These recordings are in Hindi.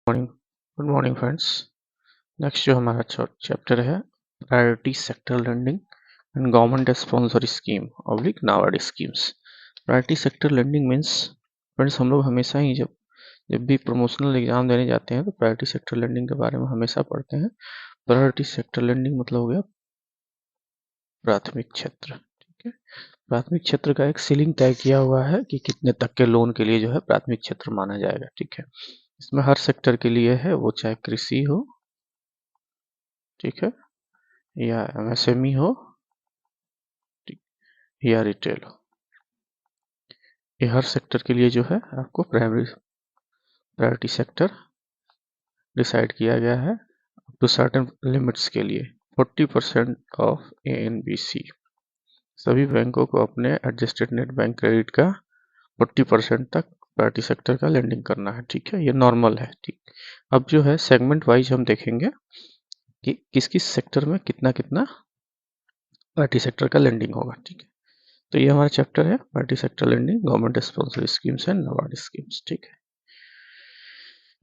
Good morning friends. नेक्स्ट जो हमारा चैप्टर है priority sector lending and government sponsor scheme oblique NABARD schemes. Priority sector lending means friends हम लोग हमेशा ही जब भी प्रमोशनल एग्जाम देने जाते हैं तो प्रायोरिटी सेक्टर लेंडिंग के बारे में हमेशा पढ़ते हैं। प्रायोरिटी सेक्टर लेंडिंग मतलब हो गया प्राथमिक क्षेत्र। ठीक है, प्राथमिक क्षेत्र का एक सीलिंग तय किया हुआ है कि कितने तक के लोन के लिए जो है प्राथमिक क्षेत्र माना जाएगा। ठीक है, इसमें हर सेक्टर के लिए है, वो चाहे कृषि हो, ठीक है, या एमएसएमई हो, या रिटेल हो। ये हर सेक्टर के लिए जो है आपको प्रायोरिटी सेक्टर डिसाइड किया गया है टू सर्टेन लिमिट्स के लिए। 40% ऑफ एएनबीसी, सभी बैंकों को अपने एडजस्टेड नेट बैंक क्रेडिट का 40% तक प्रायोरिटी सेक्टर का लेंडिंग करना है। ठीक है, ये नॉर्मल है। ठीक, अब जो है सेगमेंट वाइज हम देखेंगे कि किस किस सेक्टर में कितना कितना प्रायोरिटी सेक्टर का लेंडिंग होगा। ठीक है, तो ये हमारा चैप्टर है priority sector lending, government sponsor schemes and NABARD schemes. ठीक है,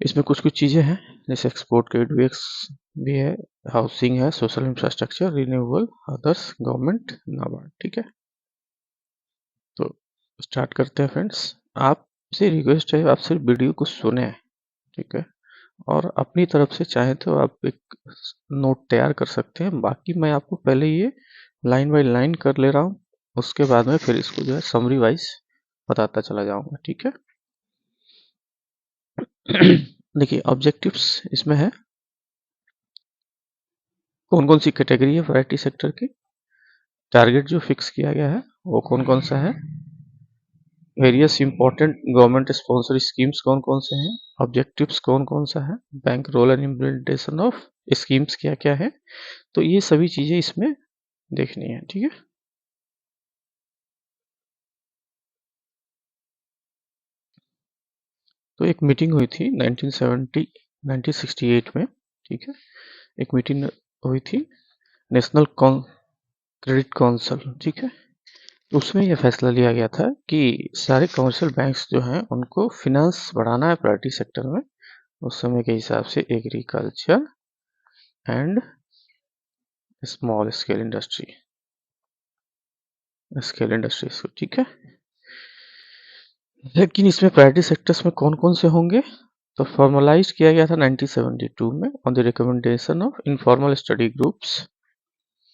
इसमें कुछ कुछ चीज़ें हैं जैसे एक्सपोर्ट क्रेडिट भी है, हाउसिंग है, social infrastructure, renewable, others, government, NABARD. ठीक है, तो स्टार्ट करते हैं फ्रेंड्स। आपसे रिक्वेस्ट है आप सिर्फ वीडियो को सुने, ठीक है, और अपनी तरफ से चाहे तो आप एक नोट तैयार कर सकते हैं। बाकी मैं आपको पहले ये लाइन बाय लाइन कर ले रहा हूँ, उसके बाद में फिर इसको जो है समरी वाइज बताता चला जाऊंगा। ठीक है, देखिए ऑब्जेक्टिव्स इसमें है कौन कौन सी कैटेगरी है वैरायटी सेक्टर की, टारगेट जो फिक्स किया गया है वो कौन कौन सा है, various important government sponsor schemes कौन कौन से हैं, ऑब्जेक्टिव्स कौन कौन सा है, bank role and implementation of schemes क्या क्या है। तो ये सभी चीजें इसमें देखनी है। ठीक है, तो एक मीटिंग हुई थी 1968 में। ठीक है, एक मीटिंग हुई थी नेशनल क्रेडिट काउंसिल। ठीक है, उसमें यह फैसला लिया गया था कि सारे कमर्शियल बैंक्स जो हैं उनको फिनांस बढ़ाना है प्रायोरिटी सेक्टर में। उस समय के हिसाब से agriculture and small scale industries को। ठीक है, लेकिन इसमें प्रायोरिटी सेक्टर्स में कौन कौन से होंगे तो फॉर्मलाइज किया गया था 1972 में on the recommendation of informal study groups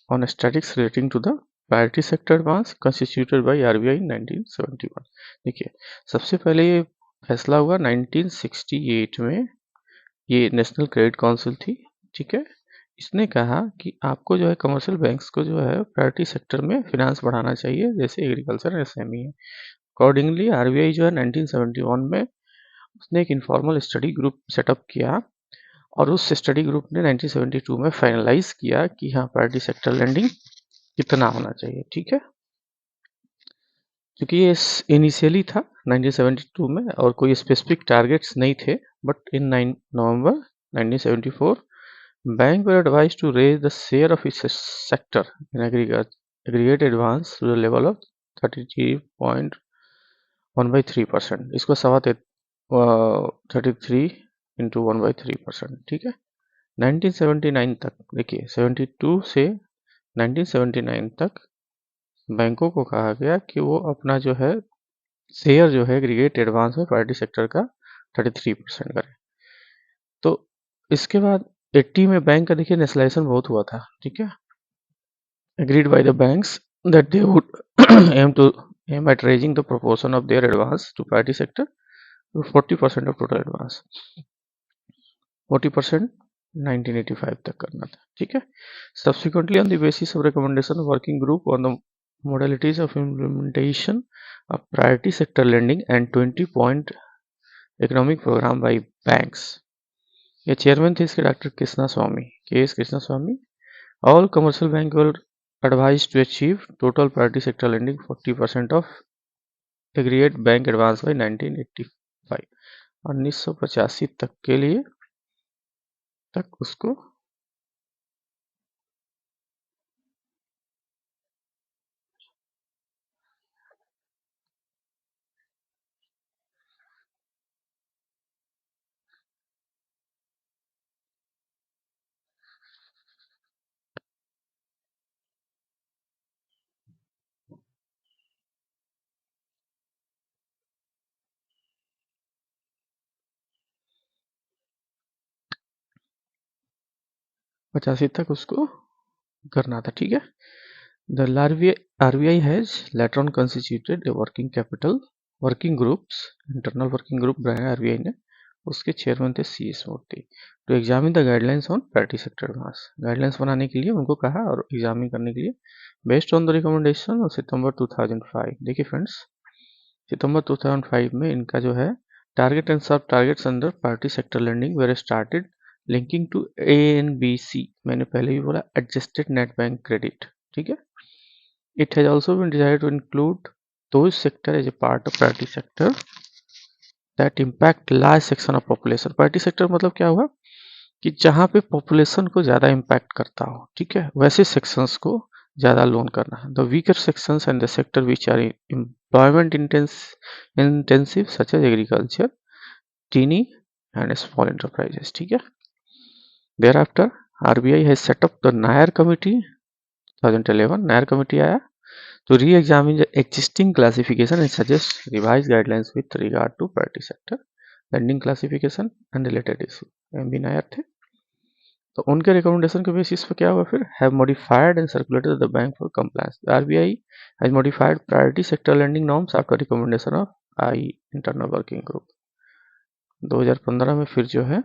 on statics relating to the priority sector advance constituted by RBI in 1971। देखिए, सबसे पहले ये फैसला हुआ 1968 में, ये नेशनल क्रेडिट काउंसिल थी। ठीक है, इसने कहा कि आपको जो है कमर्शियल बैंक्स को जो है प्रायोरिटी सेक्टर में फिनांस बढ़ाना चाहिए, जैसे एग्रीकल्चर एंड एसएमई है। अकॉर्डिंगली आरबीआई जो है 1971 में उसने एक इनफॉर्मल स्टडी ग्रुप सेटअप किया और उस स्टडी ग्रुप ने 1972 में फाइनलाइज किया कि हाँ प्रायोरिटी सेक्टर लेंडिंग कितना होना चाहिए। ठीक है, क्योंकि ये इनिशियली था 1972 में और कोई स्पेसिफिक टारगेट्स नहीं थे, but in 9 November 1974 bank were advised to raise the share of its sector in aggregate advance to the level of 33.1/3%। इसको 33 into 1/3%। ठीक है, 1979 तक, देखिए 72 से 1979 तक बैंकों को कहा गया कि वो अपना जो है शेयर जो है एग्रीगेट एडवांस में प्रायोरिटी सेक्टर का 33% करें। तो इसके बाद 80 में बैंक का देखिए नेशनलाइजेशन बहुत हुआ था। ठीक है, agreed by the banks that they would aim at raising the proportion of their advance to priority sector to 40% of total advance। 40% 1985 तक करना था। ठीक है, subsequently on the basis of recommendation of working group on the modalities of implementation of priority sector lending and 20-point economic program by banks, ये चेयरमैन थे इसके डॉक्टर कृष्णा स्वामी, के S Krishna Swami. All commercial bank were advised to achieve total priority sector lending 40% of aggregate bank advance by 1985। 1985 तक के लिए तक उसको 85 तक उसको करना था, ठीक है। The RBI has later on constituted a working groups, internal working group बनाया RBI ने, उसके चेयरमैन थे CS Murthy, to examine the guidelines on priority sector advance, guidelines बनाने के लिए उनको कहा और एग्जामिन करने के लिए, based on the recommendation of September 2005। देखिए फ्रेंड्स, सितंबर 2005 में इनका जो है target and sub targets under priority sector lending were started linking to ANBC, मैंने पहले भी बोला एडजस्टेड नेट बैंक क्रेडिट, ठीक है। It has also been decided to include those sectors as a part of priority sector that impact large section of population। priority sector मतलब क्या हुआ कि जहाँ पे population को ज़्यादा impact करता हो, ठीक है, वैसे sections को ज़्यादा लोन करना है। The weaker sections and the sector which are employment intensive such as agriculture, teeny and small enterprises, ठीक है। Thereafter RBI has set up the Nair committee 2011, Nair committee आया to re-examine the existing classification and suggest revised guidelines with regard to priority sector lending classification and related issue। MB Nair थे, तो उनके रिकमेंडेशन के बेसिस पे क्या हुआ फिर, have modified and circulated the bank for compliance। The RBI has modified priority sector lending norms after recommendation of I internal working group। 2015 में फिर जो है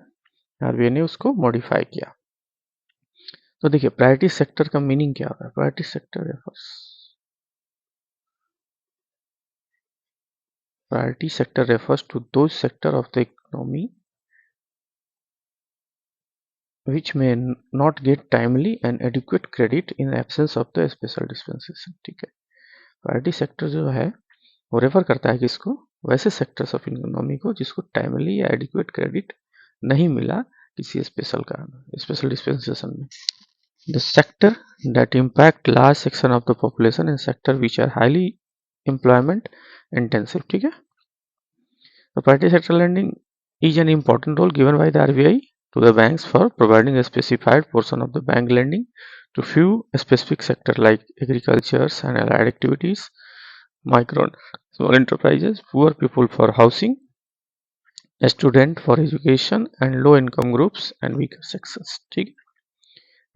RBI ने उसको मॉडिफाई किया। तो देखिए प्रायोरिटी सेक्टर का मीनिंग क्या होता है। Priority sector refers, priority sector refers to those sector of the economy which may not get timely and adequate credit in the absence of the special dispensation, ठीक है। प्रायोरिटी सेक्टर जो है वो रेफर करता है किसको, वैसे सेक्टर्स ऑफ इकोनॉमी को जिसको टाइमली या एडिक्वेट क्रेडिट नहीं मिला किसी स्पेशल कारण, स्पेशल डिस्पेंसेशन में। The sector that impact large section of the population and sector which are highly employment intensive, ठीक है। The priority sector lending is an important role given by the RBI to the banks for providing a specified portion of the bank lending to few specific sectors like agriculture and allied activities, micro and small enterprises, poor people for housing, student for education, and low income groups and weaker sections, ठीक है।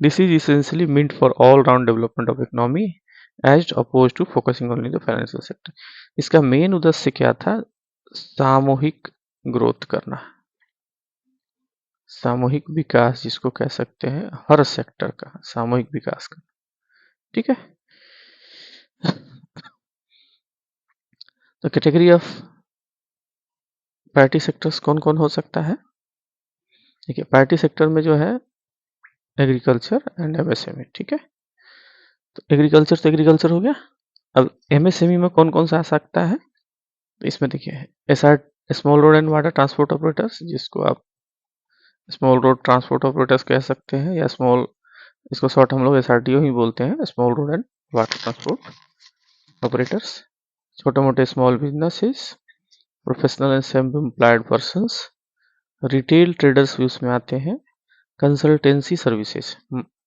This is essentially meant for all round development of economy as opposed to focusing only the financial sector। इसका मेन उद्देश्य क्या था, सामूहिक ग्रोथ करना, सामूहिक विकास जिसको कह सकते हैं, हर सेक्टर का सामूहिक विकास करना, ठीक है। तो कैटेगरी ऑफ प्रायोरिटी सेक्टर्स कौन कौन हो सकता है, देखिए प्रायोरिटी सेक्टर में जो है एग्रीकल्चर एंड MSME, ठीक है। तो एग्रीकल्चर तो एग्रीकल्चर हो गया। अब MSME में कौन कौन सा आ सकता है, तो इसमें देखिए SR small road and water transport operators, जिसको आप स्मॉल रोड ट्रांसपोर्ट ऑपरेटर्स कह सकते हैं, या स्मॉल, इसको शॉर्ट हम लोग SRTO ही बोलते हैं, small road and water transport operators. छोटे मोटे small businesses, professional and self employed persons, retail traders भी उसमें आते हैं, कंसल्टेंसी सर्विसेज।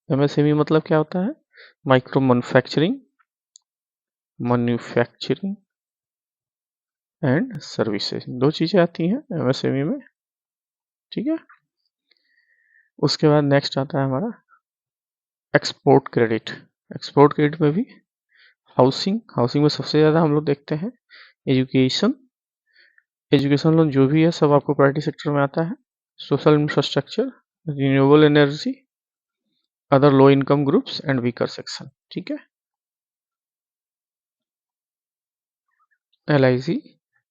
MSME मतलब क्या होता है, माइक्रो मैन्युफैक्चरिंग एंड सर्विसेज, दो चीजें आती हैं MSME में, ठीक है। उसके बाद नेक्स्ट आता है हमारा एक्सपोर्ट क्रेडिट। एक्सपोर्ट क्रेडिट में भी हाउसिंग में सबसे ज़्यादा हम लोग देखते हैं, एजुकेशन लोन जो भी है सब आपको प्रायोरिटी सेक्टर में आता है, social infrastructure, renewable energy, other low income groups and weaker section, ठीक है, LIC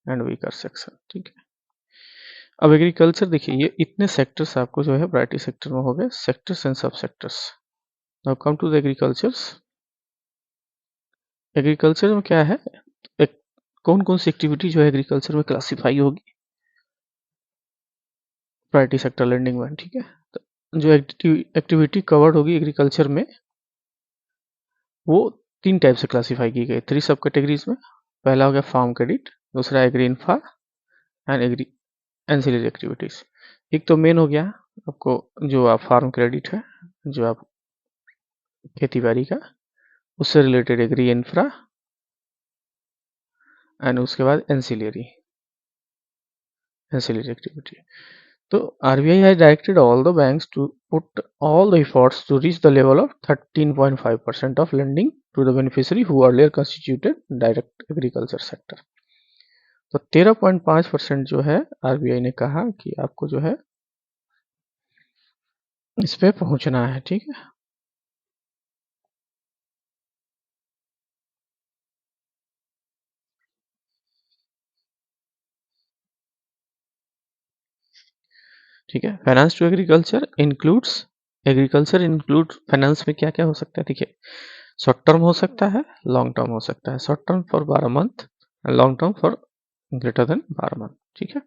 एंड वीकर सेक्शन, ठीक है। अब एग्रीकल्चर देखिए, ये इतने सेक्टर्स आपको जो है प्रायोरिटी सेक्टर में हो गए, sectors and sub sectors. Now come to the agricultures. Agriculture में क्या है, एक कौन कौन सी एक्टिविटी जो है एग्रीकल्चर में क्लासीफाई होगी प्रायोरिटी सेक्टर लेंडिंग में, ठीक है। तो जो एक्टिविटी कवर्ड होगी एग्रीकल्चर में वो 3 टाइप से क्लासीफाई की गई, 3 सब कैटेगरीज में। पहला हो गया फार्म क्रेडिट, दूसरा agri infra and agri ancillary activities. एक तो मेन हो गया आपको जो आप फार्म क्रेडिट है, जो आप खेती बाड़ी का, उससे रिलेटेड एग्री इंफ्रा, एंड उसके बाद एंसिलरी एक्टिविटी। तो RBI has directed all the banks to put all the efforts to reach the level of 13.5% of lending to the beneficiary who earlier constituted direct agriculture sector। तो 13.5% जो है आरबीआई ने कहा कि आपको जो है इस पे पहुंचना है, ठीक है। ठीक है, finance to agriculture include finance में क्या क्या हो सकता है, देखिए शॉर्ट टर्म हो सकता है, लॉन्ग टर्म हो सकता है। Short term for 12 month, long term for greater than 12 month, ठीक है।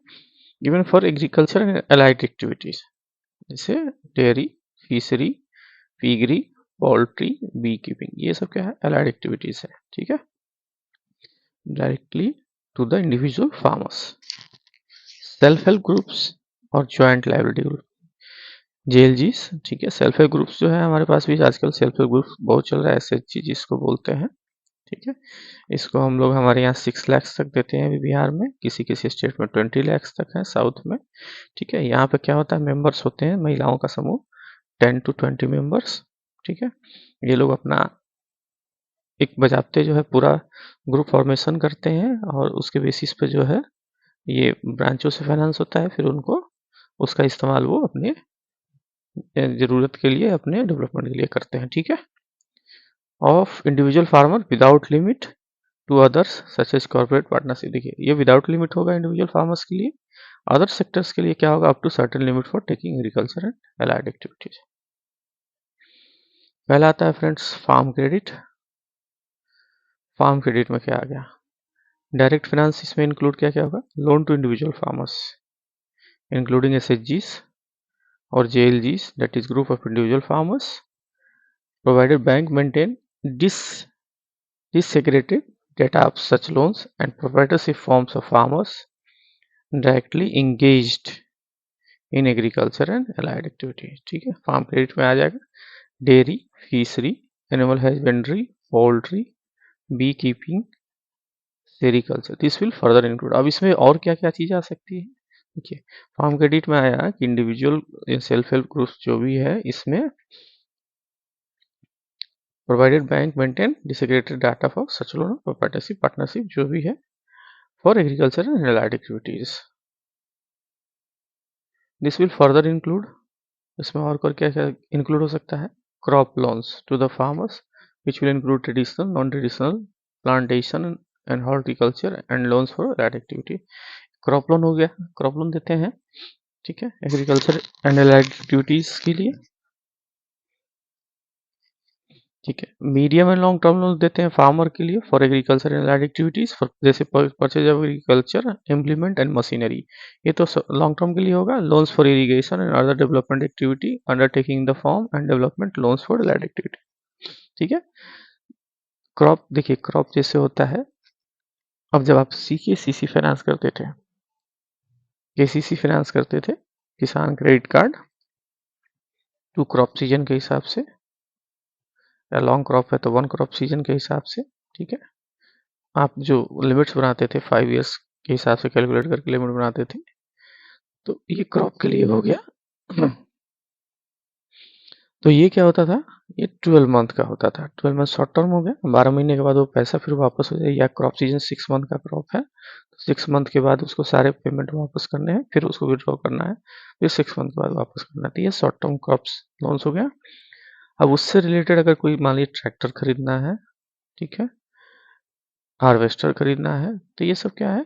Even for agriculture and allied activities जैसे dairy, fishery, piggery, poultry, B keeping, ये सब क्या है, एलाइड एक्टिविटीज है, ठीक है। Directly to the individual farmers. Self help groups और ज्वाइंट लाइबिलिटी ग्रुप, जेएलजीस, ठीक है। सेल्फ हेल्प ग्रुप्स जो है हमारे पास भी आजकल सेल्फ हेल्प ग्रुप्स बहुत चल रहा है, एसएचजी जिसको बोलते हैं, ठीक है। इसको हम लोग हमारे यहाँ 6 लाख तक देते हैं अभी बिहार में, किसी किसी स्टेट में 20 लाख तक है, साउथ में, ठीक है। यहाँ पे क्या होता है, मेंबर्स होते हैं महिलाओं का समूह 10 to 20 मेंबर्स, ठीक है। ये लोग अपना एक बजाते जो है पूरा ग्रुप फॉर्मेशन करते हैं और उसके बेसिस पे जो है ये ब्रांचों से फाइनेंस होता है, फिर उनको उसका इस्तेमाल वो अपने ज़रूरत के लिए, अपने डेवलपमेंट के लिए करते हैं, ठीक है। Of individual farmer without limit to others such as corporate partnership, देखिए ये विदाउट लिमिट होगा इंडिविजुअल फार्मर्स के लिए। अदर सेक्टर्स के लिए क्या होगा, up to certain limit for taking agriculture and allied activities. पहला आता है friends farm credit. Farm credit में क्या आ गया, डायरेक्ट फाइनेंस, इसमें इंक्लूड क्या क्या होगा, loan to individual farmers including एसएचजीस और JLGs, that is group of individual farmers, provided bank maintain disaggregated data of such loans and proprietorship forms of farmers directly engaged in agriculture and allied activities, ठीक है। फार्म क्रेडिट में आ जाएगा dairy, fishery, animal husbandry, poultry, B keeping, sericulture, this will further include. अब इसमें और क्या क्या चीज़ आ सकती है, देखिए फार्म क्रेडिट में आया कि इंडिविजुअल सेल्फ हेल्प ग्रुप्स जो भी है इसमें provided bank maintain disaggregated data for such loan proprietorship partnership जो भी है for agriculture and allied activities, this will further include. इसमें और क्या क्या इंक्लूड हो सकता है, crop loans to the farmers which will include traditional, non traditional, plantation and horticulture and loans for allied activity. Crop loan हो गया, क्रॉप लोन देते हैं, ठीक है, एग्रीकल्चर एंड एलाइड एक्टिविटीज के लिए, ठीक है। Medium and long term loan देते हैं फार्मर के लिए for agriculture and allied activities, जैसे purchase of agriculture implement and machinery, ये तो लॉन्ग टर्म के लिए होगा। Loans for irrigation and other development activity undertaking the farm and development loans for allied activity, ठीक है। क्रॉप, देखिए क्रॉप जैसे होता है, अब जब आप केसीसी फाइनेंस करते थे, केसीसी फाइनेंस करते थे, Kisan credit card to crop season के हिसाब से, या लॉन्ग क्रॉप है तो 1 क्रॉप सीजन के हिसाब से, ठीक है। आप जो लिमिट्स बनाते थे 5 इयर्स के हिसाब से कैलकुलेट करके लिमिट बनाते थे, तो ये क्रॉप के लिए हो गया। तो ये क्या होता था, ये 12 मंथ का होता था, 12 मंथ शॉर्ट टर्म हो गया, 12 महीने के बाद वो पैसा फिर वापस हो जाए, या क्रॉप सीजन 6 मंथ का क्रॉप है तो 6 मंथ के बाद उसको सारे पेमेंट वापस करने हैं, फिर उसको विड्रॉ करना है, फिर 6 मंथ के बाद वापस करना है। तो ये शॉर्ट टर्म क्रॉप्स लोन्स हो गया। अब उससे रिलेटेड अगर कोई मान लीजिए ट्रैक्टर खरीदना है, ठीक है, हार्वेस्टर खरीदना है, तो ये सब क्या है,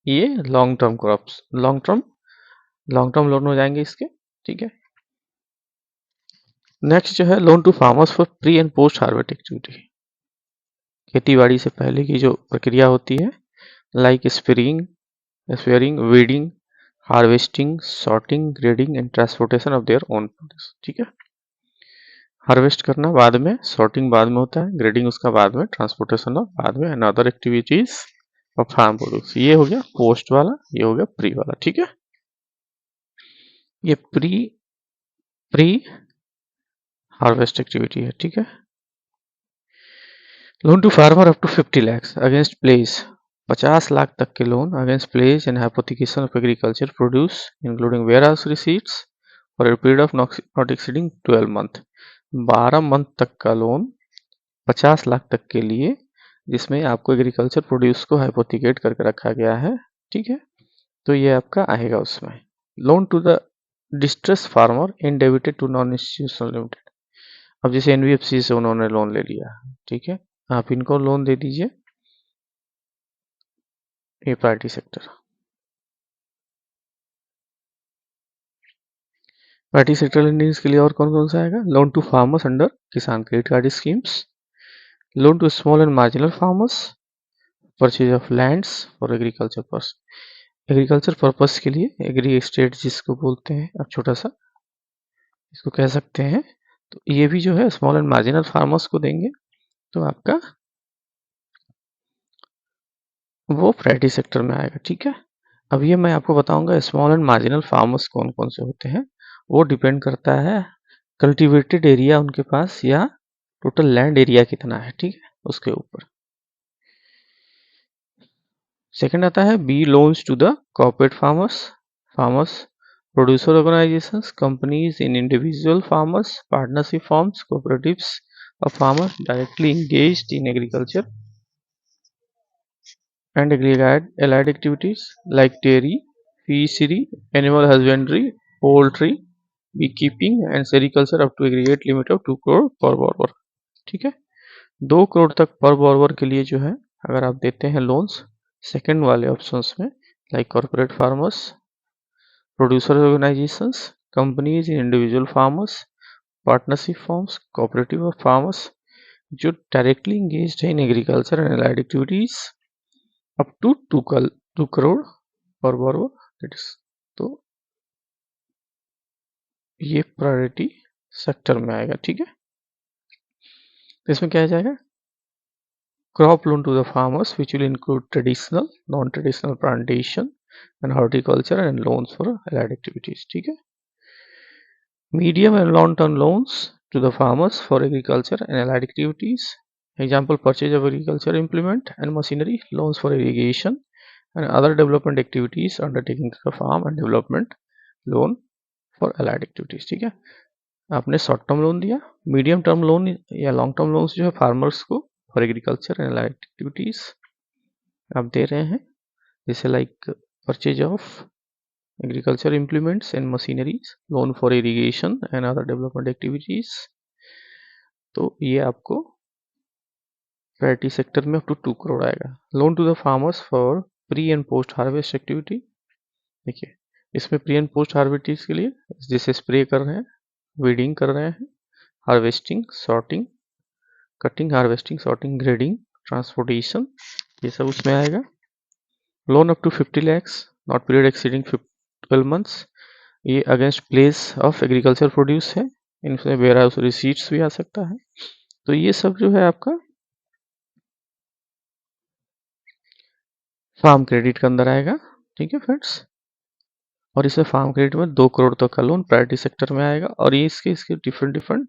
ये long term crops, long term loan हो जाएंगे इसके, ठीक है। नेक्स्ट जो है loan to farmers for pre and post harvest activity, खेती बाड़ी से पहले की जो प्रक्रिया होती है, like spraying, weeding, harvesting, sorting, grading and transportation of their own products, ठीक है। हार्वेस्ट करना बाद में, सॉर्टिंग बाद में होता है, ग्रेडिंग उसका बाद में, ट्रांसपोर्टेशन ऑफ बाद में, and other activities of farm products. ये हो गया पोस्ट वाला, ये हो गया प्री वाला, ठीक है। ये प्री हार्वेस्ट एक्टिविटी है, ठीक है। Loan to farmer up to 50 lakh against pledge, 50 lakh तक के loan against pledge and hypothecation of agriculture produce including warehouse receipts for a period of not exceeding 12 month, 12 month तक का लोन 50 लाख तक के लिए, जिसमें आपको एग्रीकल्चर प्रोड्यूस को हाइपोथिकेट करके रखा गया है, ठीक है। तो ये आपका आएगा उसमें। Loan to the distress farmer indebted to non institutional limited. अब जैसे एनबीएफसी से उन्होंने लोन ले लिया, ठीक है, आप इनको लोन दे दीजिए, ये priority sector. Priority sector lending के लिए और कौन कौन सा आएगा? Loan to farmers under Kisan credit card schemes, loan to small and marginal farmers, purchase of lands for agriculture purpose, agriculture purpose के लिए, एग्री एस्टेट जिसको बोलते हैं आप, छोटा सा इसको कह सकते हैं। तो ये भी जो है स्मॉल एंड मार्जिनल फार्मर्स को देंगे, तो आपका वो प्रायोरिटी सेक्टर में आएगा, ठीक है। अब ये मैं आपको बताऊंगा स्मॉल एंड मार्जिनल फार्मर्स कौन कौन से होते हैं। वो डिपेंड करता है कल्टीवेटेड एरिया उनके पास या टोटल लैंड एरिया कितना है, ठीक है, उसके ऊपर। सेकंड आता है B loans to the corporate farmers, farmers producer organisations, companies in individual farmers, partnership firms, cooperatives of farmers directly engaged in agriculture and allied activities like dairy, fishery, animal husbandry, poultry, beekeeping and sericulture up to aggregate limit of 2 crore per borrower, ठीक है। 2 करोड़ तक पर borrower के लिए जो है अगर आप देते हैं लोन्स सेकंड वाले ऑप्शंस में, like corporate farmers, producer organisations, companies in individual farmers, partnership firms, cooperative of farmers जो डायरेक्टली इंगेज्ड है in agriculture and allied activities up to 2 crore per borrower, that is, तो ये प्रायोरिटी सेक्टर में आएगा, ठीक है। तो इसमें क्या आ जाएगा? Crop loan to the farmers which will include traditional, non traditional plantation and horticulture and loans for allied activities, ठीक है। Medium and long term loans to the farmers for agriculture and allied activities, example purchase of agriculture implement and machinery, loans for irrigation and other development activities undertaking the farm and development, loan for allied activities, ठीक है। आपने शॉर्ट टर्म लोन दिया, मीडियम टर्म लोन या लॉन्ग टर्म लोन्स जो है फार्मर्स को for agriculture and allied activities आप दे रहे हैं, जैसे like purchase of agriculture implements and machineries, loan for irrigation and other development activities, तो ये आपको प्रायोरिटी सेक्टर में अप टू 2 करोड़ आएगा। Loan to the farmers for pre and post harvest activity, देखिए इसमें प्री एंड पोस्ट हार्वेस्ट के लिए जैसे स्प्रे कर रहे हैं, वीडिंग कर रहे हैं, harvesting, sorting, cutting, harvesting, sorting, grading, transportation, ये सब उसमें आएगा। Loan up to 50 lakhs not period exceeding 12 months, ये against pledge of agriculture produce है, इनमें वेयर हाउस रिसीट्स भी आ सकता है। तो ये सब जो है आपका फार्म क्रेडिट के अंदर आएगा, ठीक है फ्रेंड्स। और इसमें फार्म क्रेडिट में 2 करोड़ तक का लोन प्रायोरिटी सेक्टर में आएगा, और ये इसके डिफरेंट डिफरेंट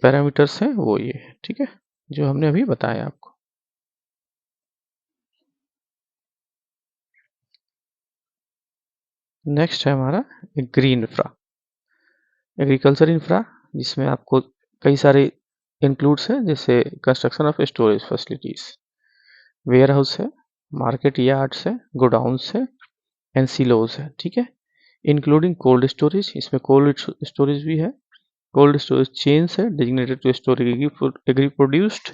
पैरामीटर्स हैं वो ये, ठीक है, जो हमने अभी बताया आपको। नेक्स्ट है हमारा ग्रीन इंफ्रा, एग्रीकल्चर इंफ्रा, जिसमें आपको कई सारे इंक्लूड्स हैं, जैसे construction of storage facilities, warehouse है, मार्केट यार्ड्स है, गोडाउन्स है एंड सिलोज है, ठीक है, इंक्लूडिंग कोल्ड स्टोरेज, इसमें कोल्ड स्टोरेज भी है, कोल्ड स्टोरेज चेन्स है designated to store agri produced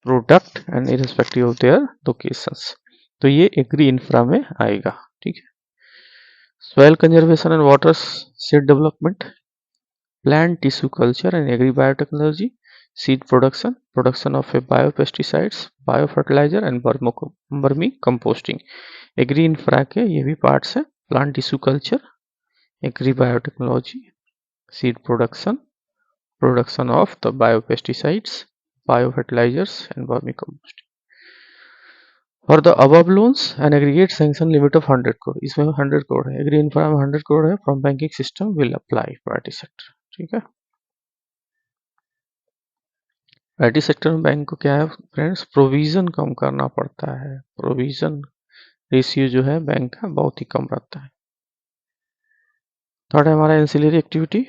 product and irrespective of their locations, तो ये एग्री इंफ्रा में आएगा, ठीक है। Soil conservation and watershed development, plant tissue culture and agri-biotechnology, seed production, production of a biopesticides, biofertilizer and vermicomposting, agri infra के ये भी पार्ट्स हैं, plant tissue culture, agri biotechnology, seed production, production of the biopesticides, biofertilizers and vermicomposting. For the above loans an aggregate sanction limit of 100 crore, इसमें 100 करोड़ है, एग्री इंफ्रा में 100 करोड़ है, from banking system will apply priority sector, ठीक है। प्रायोरिटी सेक्टर में बैंक को क्या है फ्रेंड्स, प्रोविजन कम करना पड़ता है, प्रोविजन रेशियो जो है बैंक का बहुत ही कम रहता है। थर्ड है हमारा ancillary activity,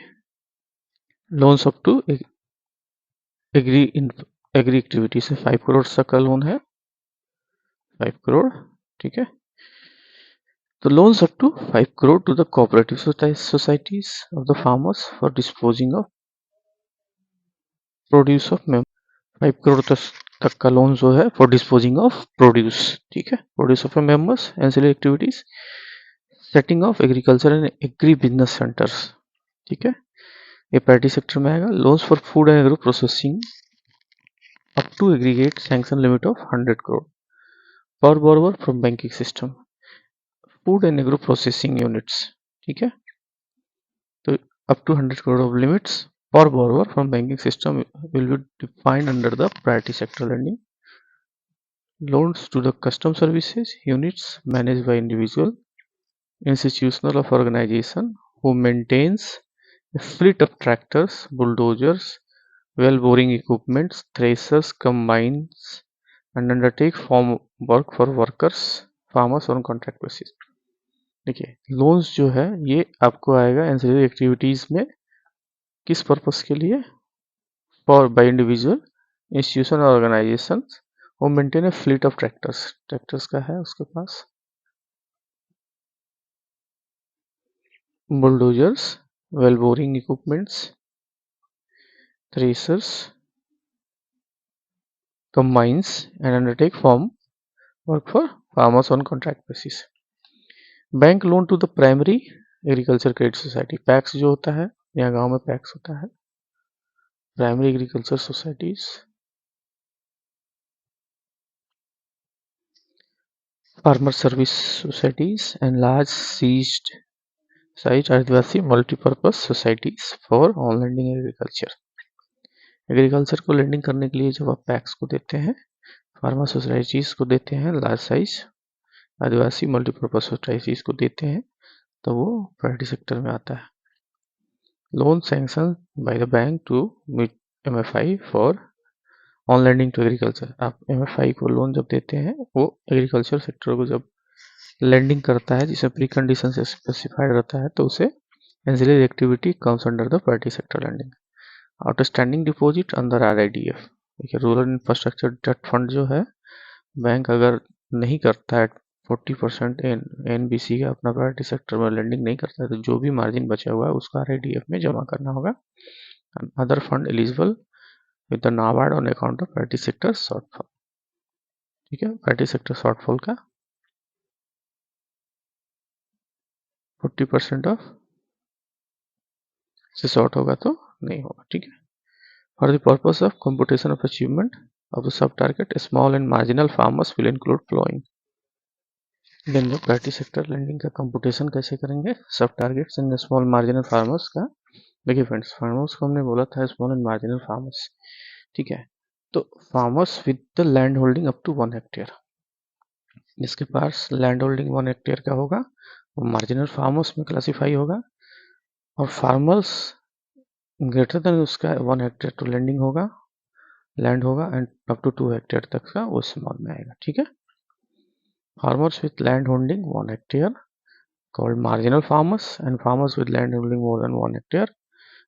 loans up to agri activity से 5 करोड़ तक का लोन है, 5 करोड़, ठीक है। तो loans up to 5 crore to the cooperative societies of the farmers for disposing of produce of 5 crore तक का लोन जो है फॉर डिस्पोजिंग ऑफ प्रोड्यूस, ठीक है, produce of members, ancillary activities, setting of agriculture and agri business centers, ठीक है, ये प्रायोरिटी सेक्टर में आएगा। Loans for food and agro processing up to aggregate sanction limit of 100 crore पर borrower from banking system, food and agro processing units, ठीक है, तो up to 100 crore of limits per borrower from banking system will be defined under the priority sector lending. Loans to the custom services units managed by individual, institutional or organization who maintains a fleet of tractors, bulldozers, well boring equipments, threshers, combines and undertake farm work for workers, farmers on contract basis. देखिए लोन्स जो है ये आपको आएगा एंसिलरी एक्टिविटीज में, किस पर्पस के लिए, फॉर बाय इंडिविजुअल, इंस्टीट्यूशन और ऑर्गेनाइजेशन वो maintain a fleet of tractors, tractors का है उसके पास, bulldozers, well boring equipments, threshers, combines and undertake farm work for farmers on contract basis. Bank loan to the primary agriculture credit society, PACS जो होता है यहाँ गांव में पैक्स होता है, primary agriculture societies, farmer service societies and large sized size Adivasi multipurpose societies for on landing agriculture. Agriculture को लैंडिंग करने के लिए जब आप पैक्स को देते हैं, फार्मर सोसाइटीज को देते हैं, large size Adivasi multipurpose societies को देते हैं, तो वो प्रायोरिटी सेक्टर में आता है। Loan sanction by the bank to meet MFI for on lending to agriculture. आप MFI को लोन जब देते हैं वो एग्रीकल्चर सेक्टर को जब लैंडिंग करता है जिसमें प्री कंडीशन से स्पेसिफाइड रहता है तो उसे ancillary activity comes under the priority sector landing. Outstanding deposit under RIDF, देखिए रूरल इंफ्रास्ट्रक्चर डेट फंड जो है बैंक अगर नहीं करता है 40% NBC का अपना प्रायोरिटी सेक्टर में लैंडिंग नहीं करता है तो जो भी मार्जिन बचा हुआ है उसका RIDF में जमा करना होगा। Other fund eligible with the NABARD on account of priority sector shortfall, ठीक है, प्रायोरिटी सेक्टर शॉर्टफॉल का 40% ऑफ से शॉर्ट होगा तो नहीं होगा, ठीक है। For the purpose of computation of achievement of the sub target small and marginal farmers will include following. Then जो प्रायोरिटी सेक्टर लैंडिंग का कंप्यूटेशन कैसे करेंगे, sub targets and small marginal farmers का। देखिए फ्रेंड्स, फार्मर्स को हमने बोला था स्मॉल एंड मार्जिनल फार्मर्स, ठीक है, तो farmers with the land holding up to 1 hectare, जिसके पास लैंड होल्डिंग 1 हेक्टेयर का होगा वो मार्जिनल फार्मर्स में क्लासीफाई होगा, और फार्मर्स ग्रेटर देन उसका 1 हेक्टेयर टू लैंडिंग होगा, लैंड होगा एंड अप टू 2 हेक्टेयर तक का वो स्मॉल में आएगा, ठीक है। Farmers with land holding 1 hectare called marginal farmers, and farmers with land holding more than 1 hectare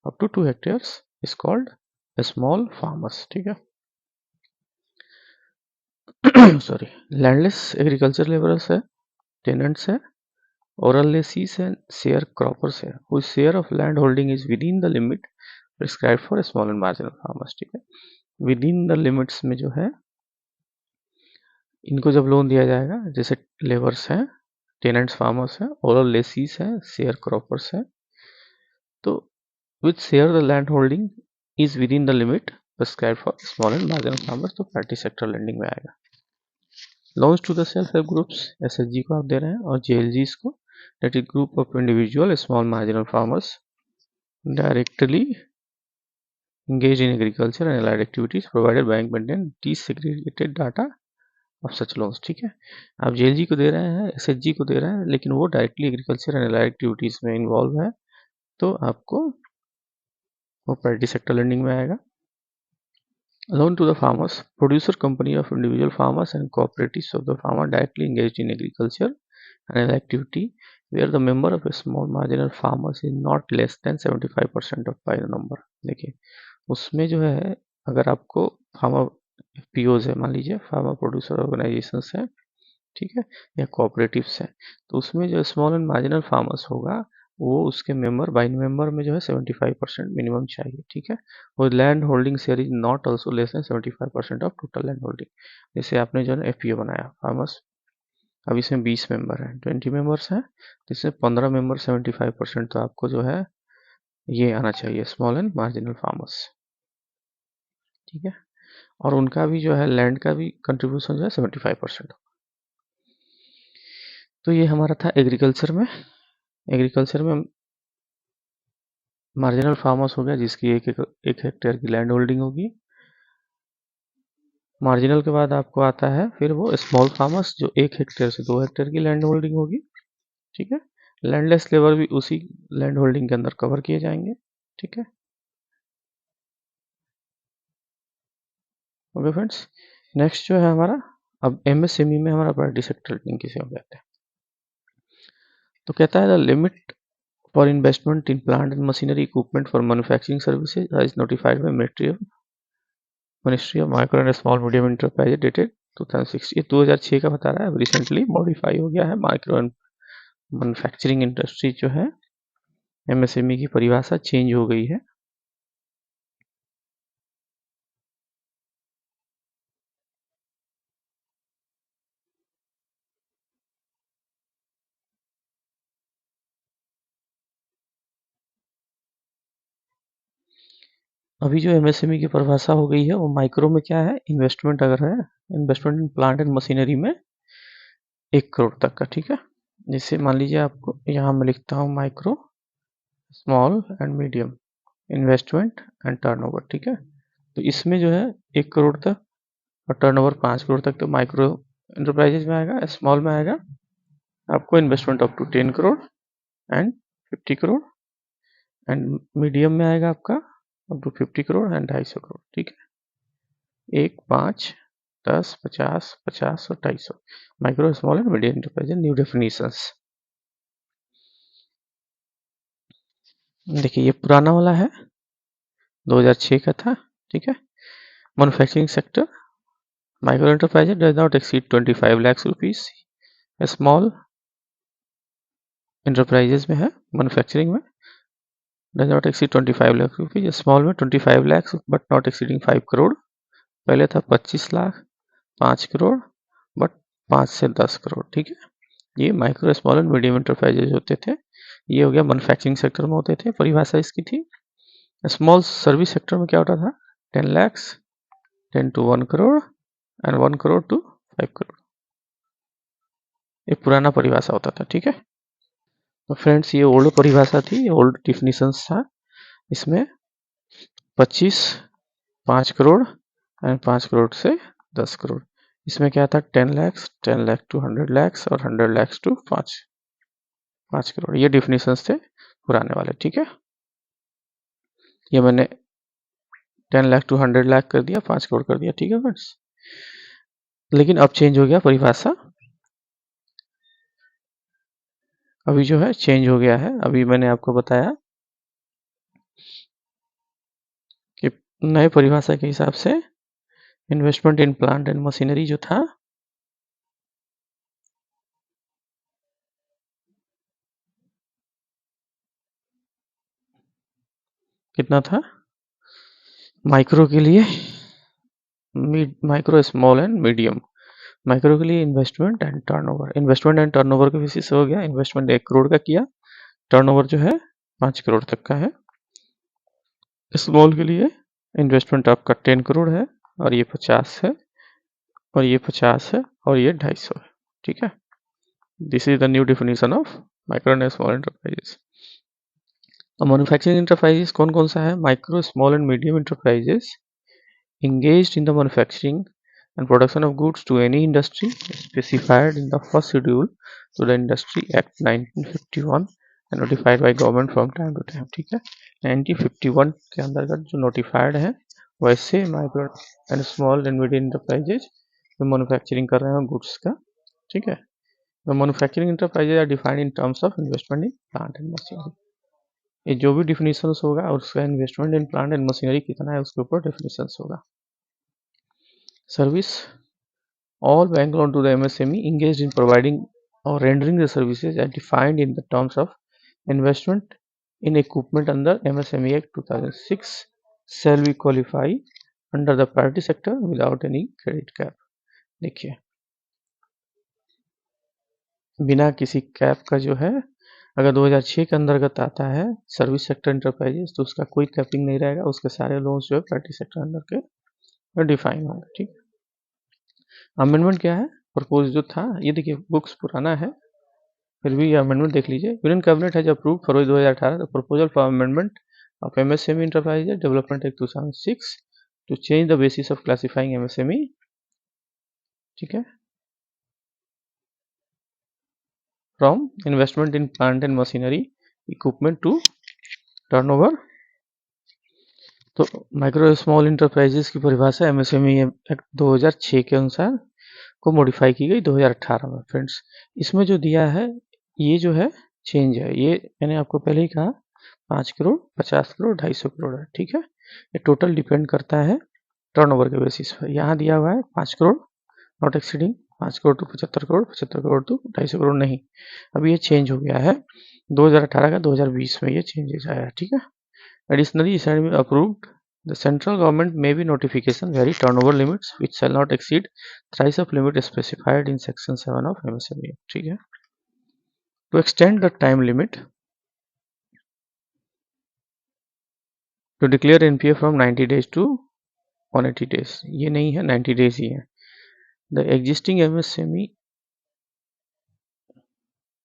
up to 2 hectares is called small farmers, ठीक है। सॉरी, लैंडलेस एग्रीकल्चर लेबरर्स है, टेनेंट्स है, ओरल लेसीज है, शेयर क्रॉपर्स है, whose share of land holding is within the limit prescribed for small and marginal farmers, ठीक है। विदिन द लिमिट्स में जो है इनको जब लोन दिया जाएगा, जैसे लेबर्स हैं, टेनेंट्स फार्मर्स हैं, ओरल लेसीज हैं, शेयर क्रॉपर्स हैं, तो which share the land holding is within the limit prescribed for small and marginal farmers, तो प्रायोरिटी सेक्टर लैंडिंग में आएगा। Loans to the self help groups, SHG को आप दे रहे हैं, और JLGs को, that is group of individual small marginal farmers directly engaged in agriculture and allied activities provided bank maintain desegregated data of such loans, ठीक है। आप JLG को दे रहे हैं, SHG को दे रहे हैं, लेकिन वो directly agriculture and allied activities में इन्वॉल्व है, तो आपको वो प्रायोरिटी सेक्टर लैंडिंग में आएगा। Loan to the farmers, producer company of individual farmers and cooperatives of the farmer directly engaged in agriculture and an activity where the member of a small marginal farmers is not less than 75% of by the number। देखिए उसमें जो है अगर आपको फार्मर पीओज है, मान लीजिए फार्मर प्रोड्यूसर ऑर्गेनाइजेशन है, ठीक है, या कोऑपरेटिव्स है, तो उसमें जो स्मॉल एंड मार्जिनल फार्मर्स होगा वो उसके मेंबर बाई मेंबर में जो है 75% मिनिमम चाहिए, ठीक है। वो land holding share is not also less than 75% of total land holding. जैसे आपने जो है एफपीओ बनाया फार्मर्स, अब इसमें 20 मेंबर हैं, 20 मेंबर्स हैं, तो इसमें 15 मेंबर 75%, तो आपको जो है ये आना चाहिए स्मॉल एंड मार्जिनल फार्मर्स, ठीक है। और उनका भी जो है लैंड का भी कंट्रीब्यूशन जो है 75%। तो ये हमारा था एग्रीकल्चर में। एग्रीकल्चर में मार्जिनल फार्मर्स हो गया जिसकी एक हेक्टेयर की लैंड होल्डिंग होगी। मार्जिनल के बाद आपको आता है फिर वो स्मॉल फार्मर्स जो 1 हेक्टेयर से 2 हेक्टेयर की लैंड होल्डिंग होगी, ठीक है। लैंडलेस लेबर भी उसी लैंड होल्डिंग के अंदर कवर किए जाएंगे, ठीक है। ओके फ्रेंड्स, नेक्स्ट जो है हमारा अब एमएसएमई में हमारा प्रायोरिटी सेक्टर किसे हो जाता है। तो कहता है the limit for investment in plant and machinery equipment for manufacturing services is notified by ministry of micro and small medium enterprise dated 2006। ये 2006 का बता रहा है, रिसेंटली मॉडिफाई हो गया है। माइक्रो एंड मैन्युफैक्चरिंग इंडस्ट्री जो है एमएसएमई की परिभाषा चेंज हो गई है। अभी जो एमएसएमई की परिभाषा हो गई है वो माइक्रो में क्या है, इन्वेस्टमेंट अगर है, investment in plant and machinery में 1 करोड़ तक का, ठीक है। जैसे मान लीजिए आपको यहाँ मैं लिखता हूँ micro, small and medium investment and turnover, ठीक है। तो इसमें जो है 1 करोड़ तक और टर्नओवर 5 करोड़ तक तो माइक्रो इंटरप्राइजेज में आएगा। स्मॉल में आएगा आपको investment up to 10 crore and 50 crore, and medium में आएगा आपका up to 50 crore and 250 crore, ठीक है। 1, 5, 10, 50, 50 और 250। Micro small and medium enterprise new definitions. देखिए ये पुराना वाला है, 2006 का था, ठीक है। Manufacturing sector micro enterprise does not exceed 25 lakh rupees. Small enterprises में है मैन्युफैक्चरिंग में does not exceed 25 lakh rupees. Small में 25 lakh but not exceeding 5 crore. पहले था 25 लाख, 5 करोड़ बट 5 से 10 करोड़, ठीक है। ये micro small and medium enterprises होते थे। ये हो गया मैन्युफैक्चरिंग सेक्टर में होते थे, परिभाषा इसकी थी। स्मॉल सर्विस सेक्टर में क्या होता था, 10 lakh, 10 to 1 crore and 1 crore to 5 crore. ये पुराना परिभाषा होता था, ठीक है। तो फ्रेंड्स ये ओल्ड परिभाषा थी, ओल्ड डिफिनीशंस था। इसमें 25, 5 करोड़ एंड 5 करोड़ से 10 करोड़। इसमें क्या था 10 लाख, 10 लाख टू 100 लाख और 100 लाख टू 5 करोड़। ये डिफिनीशंस थे पुराने वाले, ठीक है। ये मैंने 10 लाख टू 100 लाख कर दिया, 5 करोड़ कर दिया, ठीक है फ्रेंड्स। लेकिन अब चेंज हो गया परिभाषा, अभी जो है चेंज हो गया है। अभी मैंने आपको बताया कि नए परिभाषा के हिसाब से investment in plant and machinery जो था कितना था, माइक्रो के लिए micro small and medium, micro के लिए investment and turnover, investment and turnover के बेसिस से हो गया। इन्वेस्टमेंट 1 करोड़ का किया, टर्नओवर जो है 5 करोड़ तक का है। स्मॉल के लिए इन्वेस्टमेंट आपका 10 करोड़ है और ये 50 है और ये 50 है और ये 250 है, ठीक है। This is the new definition of micro and small enterprises. अब मैन्युफैक्चरिंग इंटरप्राइजेस कौन कौन सा है, micro small and medium enterprises engaged in the manufacturing and production of goods to any industry specified in the first schedule to the Industry Act 1951 and notified by government from time to time, ठीक है। 1951 के अंतर्गत जो नोटिफाइड है वैसे micro and small and medium enterprises जो मैन्युफैक्चरिंग कर रहे हैं गुड्स का, ठीक है, the manufacturing enterprises are defined in terms of investment in plant and machinery. ये जो भी डिफिनेशंस होगा और उसका investment in plant and machinery कितना है उसके ऊपर डिफिनेशंस होगा। Service, all bank loan to the MSME engaged in providing or rendering the services as defined in the terms of investment in equipment under MSME Act 2006 shall be qualify under the priority sector without any credit cap। देखिए बिना किसी कैप का जो है अगर 2006 के अंतर्गत आता है सर्विस सेक्टर इंटरप्राइजेस तो उसका कोई कैपिंग नहीं रहेगा, उसके सारे लोन्स जो है प्रायोरिटी सेक्टर अंडर के डिफाइन होंगे। ठीक, अमेंडमेंट क्या है प्रपोज जो था, ये देखिए बुक्स पुराना है फिर भी ये अमेंडमेंट देख लीजिए। Union cabinet has approved February 2018 the proposal for amendment of MSME enterprises development act 2006 to change the basis of classifying MSME. ठीक है, from investment in plant and machinery equipment to turnover. तो माइक्रो स्मॉल इंटरप्राइजेस की परिभाषा एमएसएमई एक्ट 2006 के अनुसार को मॉडिफाई की गई 2018 में। फ्रेंड्स इसमें जो दिया है ये जो है चेंज है, ये मैंने आपको पहले ही कहा 5 करोड़ 50 करोड़ 250 करोड़ है। ठीक है, ये टोटल डिपेंड करता है टर्नओवर के बेसिस पर। यहाँ दिया हुआ है 5 crore not exceeding 5 crore to 75 crore 75 crore to 250 crore नहीं। अभी ये चेंज हो गया है 2018 का 2020 में ये चेंजेस आया है। ठीक है, एडिशनली इस साइड में approved the central government may be notification vary turnover limits which shall not exceed thrice of limit specified in section 7 of MSME। ठीक है, to extend the time limit to declare NPA from 90 days to 180 days, ये नहीं है 90 days ही है। The existing MSME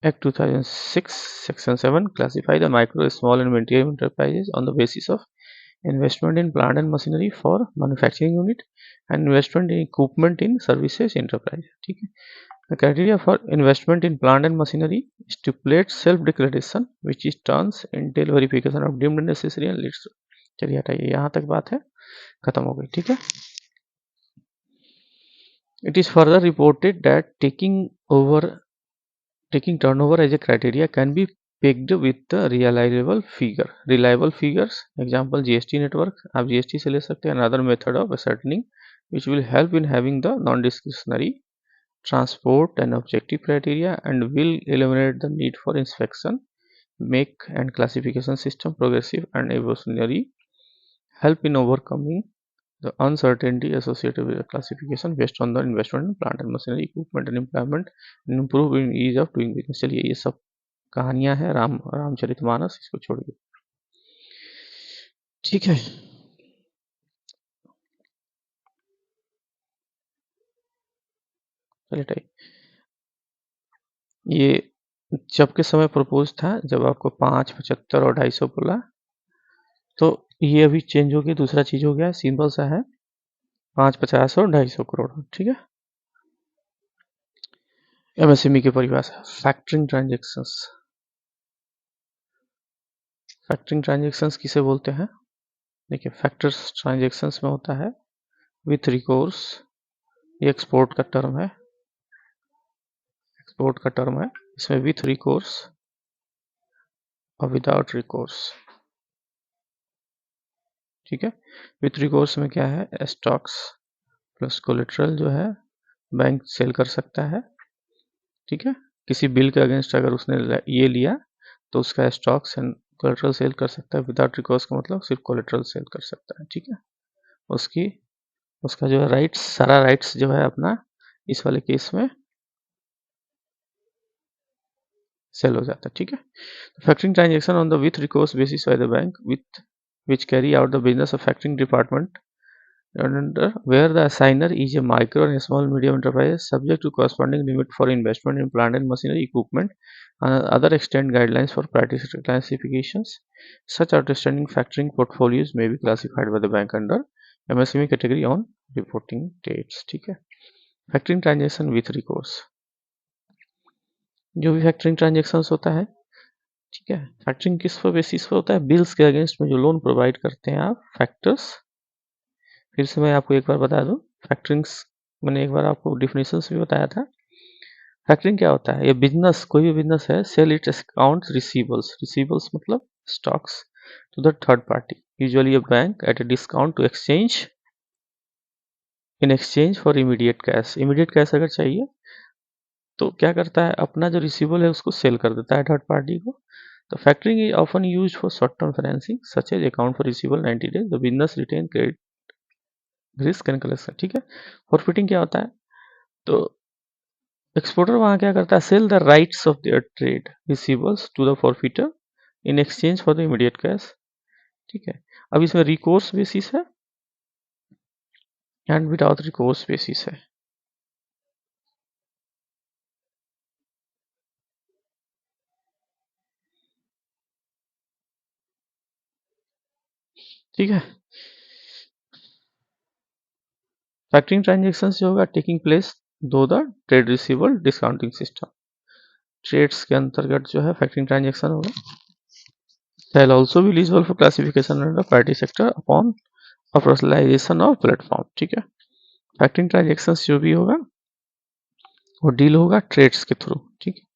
Act 2006 section 7 classify the micro small and medium enterprises on the basis of investment in plant and machinery for manufacturing unit and investment in equipment in services enterprise। ठीक है, the criteria for investment in plant and machinery stipulates self declaration which is turns entail verification of deemed necessary and leads। चलिए हटाइए, यहाँ तक बात है खत्म हो गई। ठीक है, it is further reported that taking turnover as a criteria can be pegged with the reliable figures example GST network, आप GST से ले सकते हैं, another method of ascertaining which will help in having the non-discretionary transport and objective criteria and will eliminate the need for inspection, make and classification system progressive and evolutionary, help in overcoming the uncertainty associated with the classification based on the investment in plant and machinery equipment and employment and improve in ease of doing business। चलिए ये सब कहानियां हैं रामचरितमानस, इसको छोड़िए। ठीक है, चलिए ये जब के समय प्रपोज था जब आपको 5, 75 और 250 बोला तो ये अभी चेंज हो गया, दूसरा चीज हो गया, सिंपल सा है 5, 50 और 250 करोड़। ठीक है, एमएसएमई की परिभाषा फैक्टरिंग ट्रांजेक्शंस। फैक्टरिंग ट्रांजेक्शंस किसे बोलते हैं? देखिए फैक्टर्स ट्रांजेक्शंस में होता है विथ रिकोर्स, ये एक्सपोर्ट का टर्म है, इसमें विथ रिकोर्स और विदाउट रिकोर्स। ठीक है, विथ रिकोर्स में क्या है, स्टॉक्स प्लस कोलेट्रल जो है बैंक सेल कर सकता है। ठीक है, किसी बिल के अगेंस्ट अगर उसने ये लिया तो उसका स्टॉक्स एंड कोलेट्रल सेल कर सकता है। विदाउट रिकोर्स का मतलब सिर्फ कोलेट्रल सेल कर सकता है। ठीक है, उसका जो है राइट्स, सारा राइट्स जो है अपना इस वाले केस में सेल हो जाता है। ठीक है, factoring transaction on the with recourse basis bye the bank with which carry out the business of factoring department where the assigner is a micro and small medium enterprise subject to corresponding limit for investment in plant and machinery equipment and other extent guidelines for practice classifications. Such outstanding factoring portfolios may be classified by the bank under MSME category on reporting dates। ठीक है, फैक्टरिंग ट्रांजेक्शन विथ रिकोर्स, जो भी फैक्टरिंग ट्रांजेक्शंस होता है, ठीक है, फैक्टरिंग किस पर बेसिस पर होता है, बिल्स के अगेंस्ट में जो लोन प्रोवाइड करते हैं आप फैक्टर्स। फिर से मैं आपको एक बार बता दूं, फैक्टरिंग्स मैंने एक बार आपको डिफिनेशंस भी बताया था। फैक्टरिंग क्या होता है? ये बिजनेस, कोई भी बिजनेस है, sell its accounts receivables, receivables मतलब stocks, to the third party, usually a bank, at a discount to exchange, in exchange for immediate cash. Immediate cash अगर चाहिए तो क्या करता है, अपना जो रिसीवेबल है उसको सेल कर देता है थर्ड पार्टी को। तो factoring is often used for short term financing such as account for receivable 90 days, the business retain credit risk and collection. ठीक है। फॉरफिटिंग क्या होता है? तो एक्सपोर्टर वहां क्या करता है, sell the rights of their trade receivables to the forfaiter in exchange for the immediate cash. ठीक है। अब इसमें रिकोर्स बेसिस है एंड विदाउट रिकोर्स बेसिस है। ठीक है। फैक्टरिंग ट्रांजेक्शन जो होगा taking place through the trade receivable discounting system, TReDS के अंतर्गत जो है फैक्टरिंग ट्रांजेक्शन होगा। शैल ऑल्सो भी eligible for classification under priority sector upon operationalisation of platform. ठीक है। फैक्टरिंग ट्रांजेक्शन जो भी होगा वो डील होगा ट्रेड्स के थ्रू। ठीक है।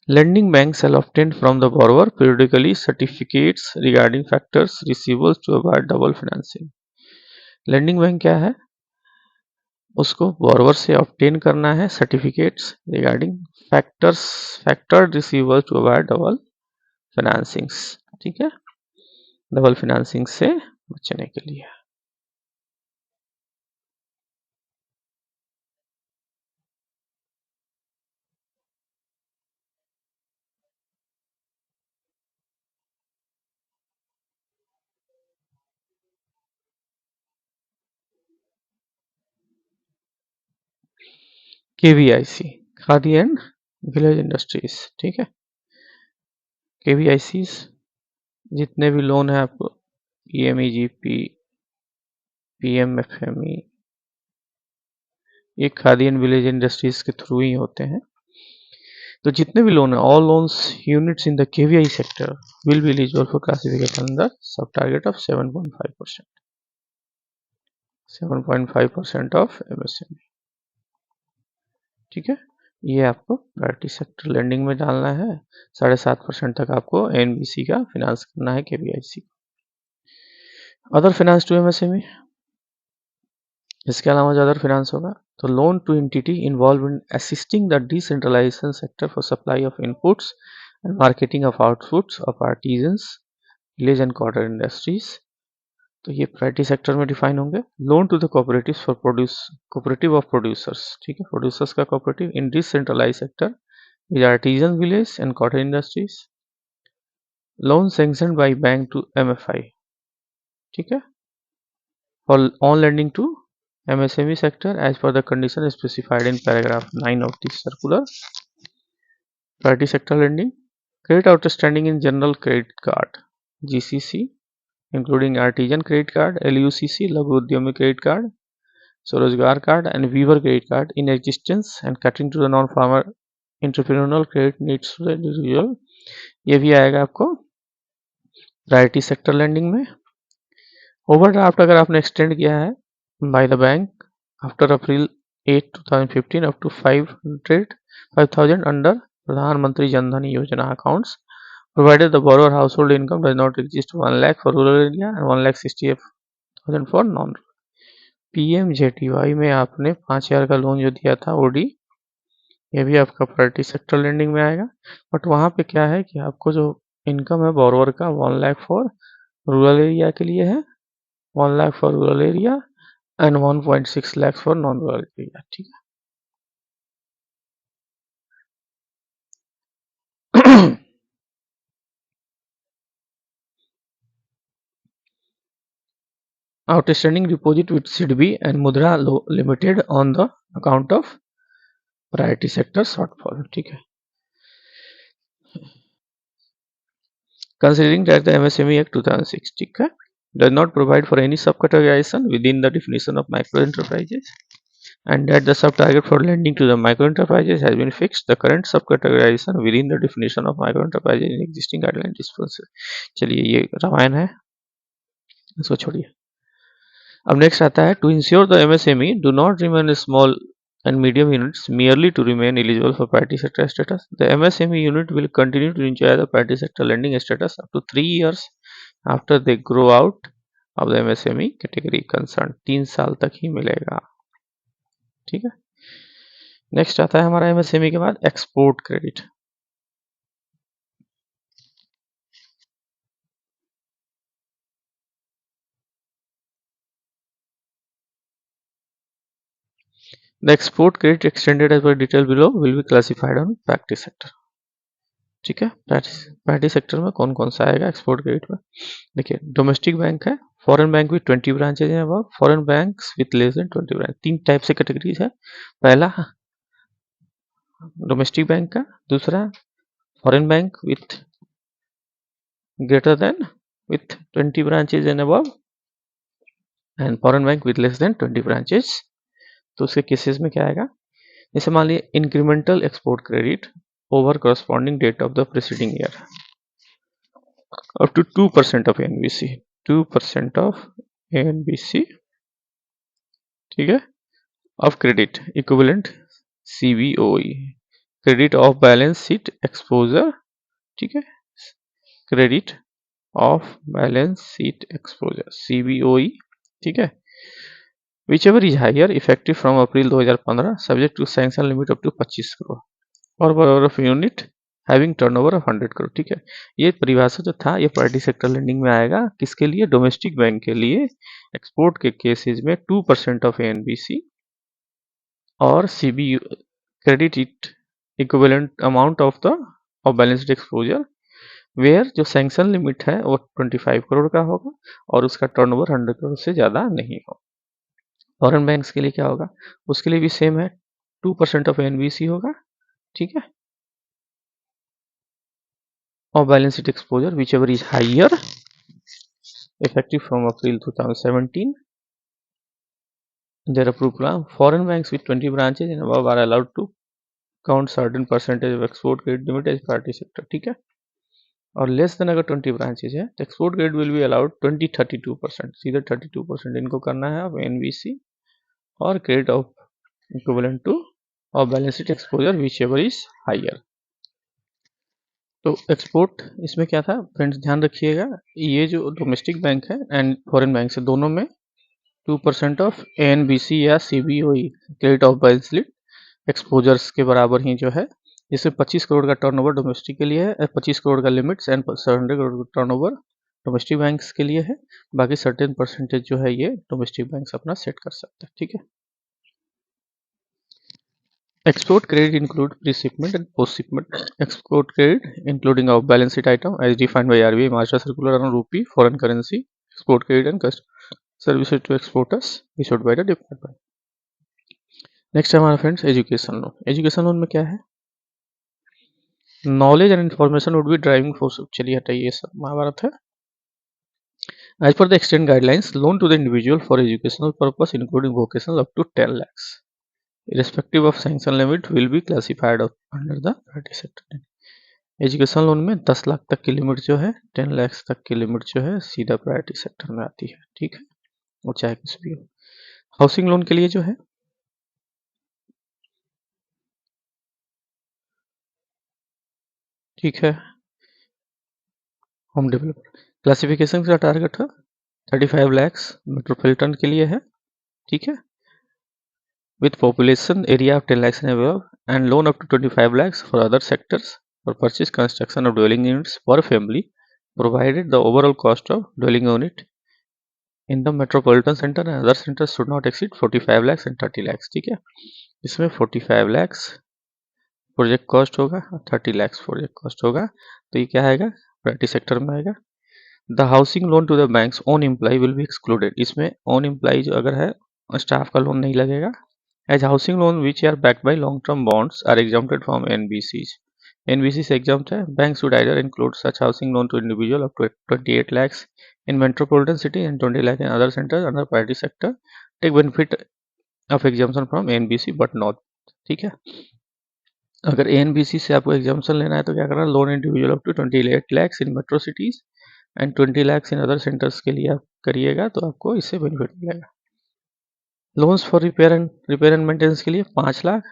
Lending bank shall obtain from the borrower periodically certificates regarding factors receivables to avoid double financing। Lending bank क्या है, उसको बोरोवर से ऑब्टेन करना है certificates regarding factors, factor receivable to avoid double financings. ठीक है। डबल फाइनेंसिंग से बचने के लिए। KVIC, khadi and village industries. ठीक है। केवीआईसी जितने भी लोन है आपको, पीएमईजीपी, पीएमएफएमई, ये खादी एंड विलेज इंडस्ट्रीज के थ्रू ही होते हैं। तो जितने भी लोन है, all loans units in the KVI sector will be eligible for classification under sub target of 7.5%, 7.5% of MSME. ठीक है। ये आपको प्रायोरिटी सेक्टर लेंडिंग में डालना है। 7.5% तक आपको एनबीसी का फिनांस करना है KVIC. Other finance to MSME, इसके अलावा जो अदर फिनांस होगा, तो loan to entity involve in assisting the decentralisation sector for supply of inputs and marketing of outputs of artisans, village and cottage industries. तो ये प्रायोरिटी सेक्टर में डिफाइन होंगे। Loan to the cooperative for produce, cooperative of producers. ठीक है। प्रोड्यूसर्स का cooperative in decentralise sector with artisan village and cottage industries. Loan sanctioned by bank to MFI. ठीक है। For on lending to MSME sector as per the condition specified in paragraph 9 of this circular. Priority sector lending, credit outstanding in general credit card GCC including artisan credit card, LUCC लघु उद्यमी credit card, स्वरोजगार card and weaver credit card in existence and catering to the non-farmer entrepreneurial credit needs to the individual, ये भी आएगा आपको प्रायोरिटी सेक्टर लैंडिंग में। ओवरड्राफ्ट अगर आपने एक्सटेंड किया है bye the bank after April 8 2015 up to 5,000 under प्रधानमंत्री जन धन योजना accounts, provided the borrower house hold income does not exist 1 lakh for rural area and 1,68,000 for non. पीएमजेटीवाई में आपने 5,000 का लोन जो दिया था ओडी, ये भी आपका प्रायोरिटी सेक्टर लेंडिंग में आएगा। बट वहाँ पे क्या है कि आपको जो इनकम है बोरोवर का 1 लाख फॉर रूरल एरिया के लिए है, 1 lakh for rural area and 1.6 lakhs for non rural area. ठीक है। Outstanding deposit with SIDBI and Mudra limited on the account of priority sector shortfall. ठीक है। Considering that the MSME act 2006, ठीक है, does not provide for any subcategorization within the definition of micro enterprises and that the sub-target for lending to the micro enterprises has been fixed, the current subcategorization within the definition of micro enterprises in existing guideline dispenses। चलिए ये रामायण है, इसको छोड़िए। अब नेक्स्ट आता है to ensure the MSME do not remain small and medium units merely to remain eligible for priority sector status. The MSME unit will continue to enjoy the priority sector lending status up to 3 years after they grow out of the MSME category concerned. 3 साल तक ही मिलेगा, ठीक है। नेक्स्ट आता है हमारा MSME के बाद export credit. The export credit extended as per detail below will be classified on priority sector, ठीक है। प्रायोरिटी सेक्टर में कौन कौन सा आएगा एक्सपोर्ट क्रेडिट में? देखिए, डोमेस्टिक बैंक है, फॉरेन बैंक विथ 20 ब्रांचेज हैं, अब foreign banks with less than 20 branch. 3 type से कैटेगरीज है। पहला डोमेस्टिक बैंक का, दूसरा foreign bank with greater than with 20 branches and above, and foreign bank with less than 20 branches. तो उसके केसेस में क्या आएगा? जैसे मान लीजिए incremental export credit over corresponding date of the preceding year up to 2% of ANBC, 2% of ANBC, ठीक है, of credit equivalent CBOE, credit of balance sheet exposure, ठीक है, credit of balance sheet exposure CBOE, ठीक है, whichever is higher effective from April 2015 subject to sanction limit up to 25 crore और power of unit having turnover of 100 crore, ठीक है। ये परिभाषा जो था ये प्रायोरिटी सेक्टर लेंडिंग में आएगा, किसके लिए? डोमेस्टिक बैंक के लिए। एक्सपोर्ट के केसेस में 2% ऑफ एनबीसी और CB credit it equivalent amount of the of balanced exposure where जो सैंक्शन लिमिट है वो 25 करोड़ का होगा और उसका टर्नओवर 100 करोड़ से ज़्यादा नहीं होगा। फॉरेन बैंक्स के लिए क्या होगा? उसके लिए भी सेम है, 2% ऑफ एनबीसी होगा, ठीक है, or balance sheet exposure whichever is higher effective from April 2017. Their approved plan. Foreign banks with 20 branches and above are allowed to count certain percentage of export credit limit as priority sector, ठीक है। और लेस देन अगर 20 ब्रांचेज है तो export credit will be allowed 32%, सीधे 32% इनको करना है ऑफ एनबीसी और क्रेडिट ऑफ इक्विवेलेंट टू और balance sheet exposure whichever is higher. तो एक्सपोर्ट इसमें क्या था फ्रेंड्स, ध्यान रखिएगा, ये जो डोमेस्टिक बैंक है एंड फॉरेन बैंक से दोनों में 2% ऑफ एनबीसी या CEOBE credit of balance sheet exposures के बराबर ही जो है, जिसमें 25 करोड़ का टर्नओवर डोमेस्टिक के लिए है, 25 करोड़ का लिमिट्स एंड 700 करोड़ का टर्नओवर डोमेस्टिक बैंक्स के लिए है। बाकी सर्टेन परसेंटेज जो है ये डोमेस्टिक बैंक्स अपना सेट कर सकते हैं, ठीक है। Export credit include pre-shipment and post-shipment export credit, including of balance sheet item as defined by RBI Master Circular on rupee, foreign currency, export credit and services to exporters issued by the department. Next है हमारा friends education loan. Education loan में क्या है? Knowledge and information would be driving force. चलिए हटाइए, ये सब महाभारत है। As per the extent guidelines, loan to the individual for educational purpose including vocational up to 10 lakhs. Irrespective of sanction limit will be classified under the priority sector. Education loan में 10 लाख तक की लिमिट जो है, 10 लाख तक की लिमिट जो है सीधा प्रायोरिटी सेक्टर में आती है, ठीक है, और चाहे कुछ भी हो। हाउसिंग लोन के लिए जो है ठीक है, होम डेवलपर क्लासिफिकेशन का टारगेट है 35 लाख मेट्रोपॉलिटन के लिए है, ठीक है, with population area of 10 lakhs and above, and loan up to 25 lakhs for other sectors for purchase construction of dwelling units per family, provided the overall cost of dwelling unit in the metropolitan center and other centers should not exceed 45 lakhs and 30 lakhs, ठीक है। इसमें 45 lakhs प्रोजेक्ट कॉस्ट होगा, 30 lakhs प्रोजेक्ट कॉस्ट होगा, तो ये क्या आएगा? प्रायोरिटी सेक्टर में आएगा। The housing loan to the banks own employ will be excluded. इसमें ओन एम्प्लॉय जो अगर है स्टाफ का लोन नहीं लगेगा। As housing loan which are backed by long-term bonds are exempted from NBCs. NBC से exempt है. Banks should either include such housing loan to individual up to 28 lakhs in metropolitan city and 20 lakh in other centers under priority sector. Take benefit of exemption from NBC but not, ठीक है। अगर NBC से आपको exemption लेना है तो क्या करना? Loan individual up to 28 lakhs in metro cities and 20 lakhs in other centers के लिए आप करिएगा तो आपको इससे बेनिफिट मिलेगा। Loans for repair and maintenance के लिए 5 लाख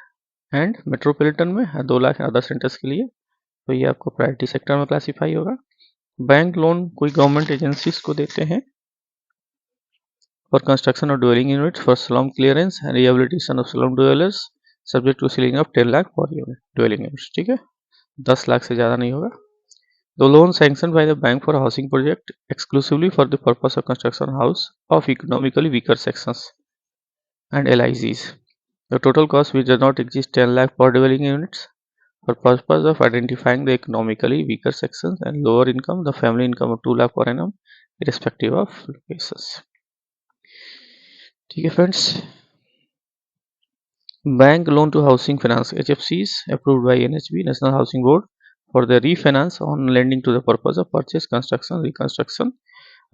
एंड मेट्रोपॉलिटन में 2 लाख अदर सेंटर्स के लिए, तो ये आपको प्रायोरिटी सेक्टर में क्लासीफाई होगा। बैंक लोन कोई गवर्नमेंट एजेंसीज को देते हैं for construction of dwelling units for slum clearance and rehabilitation of slum dwellers subject to ceiling of 10 lakh per unit dwelling units, ठीक है, 10 लाख से ज़्यादा नहीं होगा। The loan sanctioned by the bank for a housing project exclusively for the purpose of construction house of economically weaker sections and LICs. The total cost which does not exceed 10 lakh per dwelling units for purpose of identifying the economically weaker sections and lower income, the family income of 2 lakh per annum irrespective of locations. ठीक है friends, bank loan to housing finance HFCs approved by NHB National Housing Board for the refinance on lending to the purpose of purchase, construction, reconstruction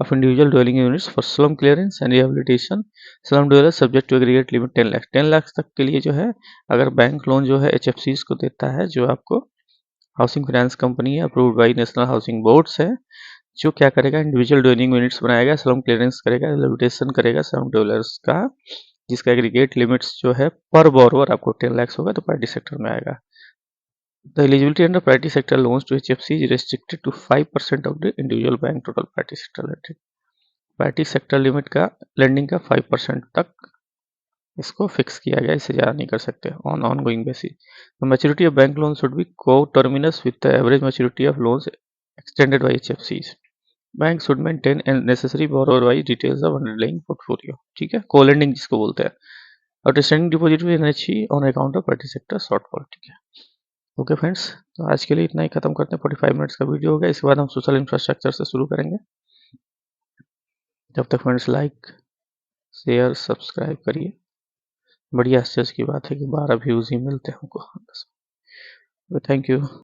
of individual dwelling units for slum clearance and rehabilitation slum dwellers subject to aggregate limit 10 lakh 10 lakh तक के लिए जो है अगर बैंक लोन जो है HFCs को देता है, जो आपको हाउसिंग फाइनेंस कंपनी है approved by national housing boards है, जो क्या करेगा इंडिविजुअल ड्वेलिंग यूनिट्स बनाएगा, स्लम क्लियरेंस करेगा, रिहेबिलिटेशन करेगा स्लम ड्वेलर्स का, जिसका एग्रीगेट लिमिट्स जो है पर बोरोवर आपको 10 लाख होगा, तो प्रायोरिटी सेक्टर में आएगा। The eligibility under priority sector loans to HFC is restricted to 5% of the individual bank total priority sector lending. Priority sector limit का लेंडिंग का 5% तक इसको फिक्स किया गया, इससे ज़्यादा नहीं कर सकते on ongoing basis. The maturity of bank loan should be co terminus with the average maturity of loans extended by HFCs। Bank should maintain and necessary borrower wise details of underlying portfolio, ठीक है, को लेंडिंग जिसको बोलते हैं, आउटस्टैंडिंग डिपॉजिट भी NHE on account of priority sector shortfall, ठीक है। ओके फ्रेंड्स, तो आज के लिए इतना ही खत्म करते हैं, 45 मिनट्स का वीडियो हो गया, इसके बाद हम सोशल इंफ्रास्ट्रक्चर से शुरू करेंगे। जब तक फ्रेंड्स लाइक शेयर सब्सक्राइब करिए। बड़ी आश्चर्य की बात है कि 12 व्यूज़ ही मिलते हैं हमको। Thank you.